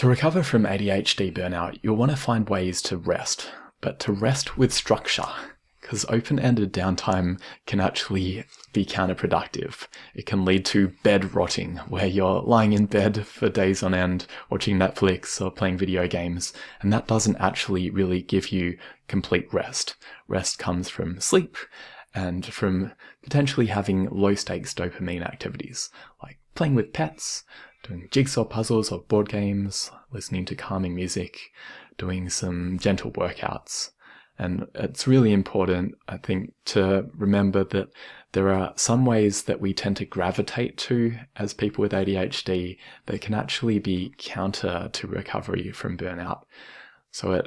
To recover from ADHD burnout, you'll want to find ways to rest, but to rest with structure, because open-ended downtime can actually be counterproductive. It can lead to bed rotting, where you're lying in bed for days on end, watching Netflix or playing video games, and that doesn't actually really give you complete rest. Rest comes from sleep and from potentially having low-stakes dopamine activities, like playing with pets, doing jigsaw puzzles or board games, listening to calming music, doing some gentle workouts. And it's really important, I think, to remember that there are some ways that we tend to gravitate to as people with ADHD that can actually be counter to recovery from burnout. So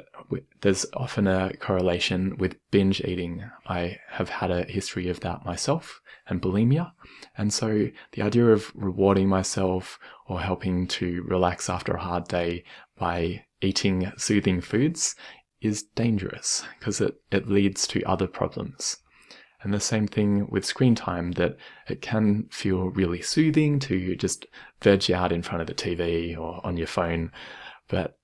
there's often a correlation with binge eating. I have had a history of that myself, and bulimia. And so the idea of rewarding myself or helping to relax after a hard day by eating soothing foods is dangerous because it leads to other problems. And the same thing with screen time, that it can feel really soothing to just veg out in front of the TV or on your phone. But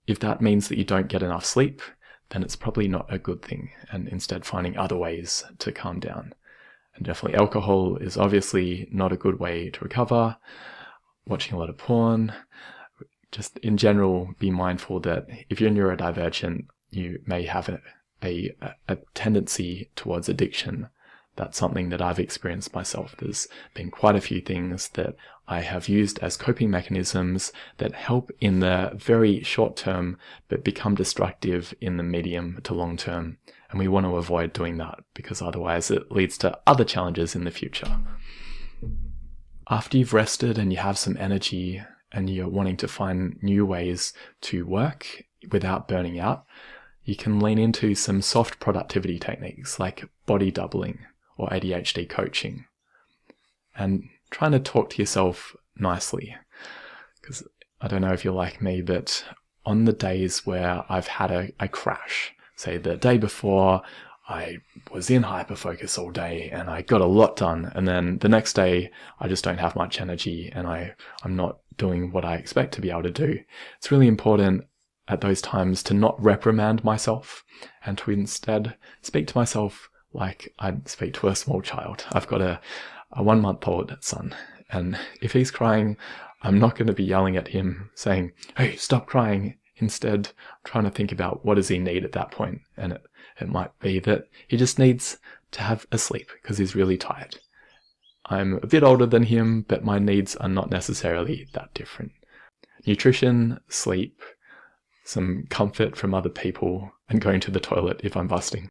if that means that you don't get enough sleep, then it's probably not a good thing, and instead finding other ways to calm down. And definitely alcohol is obviously not a good way to recover. Watching a lot of porn. Just in general, be mindful that if you're neurodivergent, you may have a tendency towards addiction. That's something that I've experienced myself. There's been quite a few things that I have used as coping mechanisms that help in the very short term, but become destructive in the medium to long term. And we want to avoid doing that because otherwise it leads to other challenges in the future. After you've rested and you have some energy and you're wanting to find new ways to work without burning out, you can lean into some soft productivity techniques like body doubling or ADHD coaching, and trying to talk to yourself nicely. Because I don't know if you're like me, but on the days where I've had a crash, say the day before I was in hyperfocus all day and I got a lot done, and then the next day I just don't have much energy and I'm not doing what I expect to be able to do. It's really important at those times to not reprimand myself and to instead speak to myself like I'd speak to a small child. I've got a 1-month-old son, and if he's crying, I'm not going to be yelling at him saying, "Hey, stop crying." Instead, I'm trying to think about what does he need at that point, and it might be that he just needs to have a sleep because he's really tired. I'm a bit older than him, but my needs are not necessarily that different. Nutrition, sleep, some comfort from other people, and going to the toilet if I'm busting.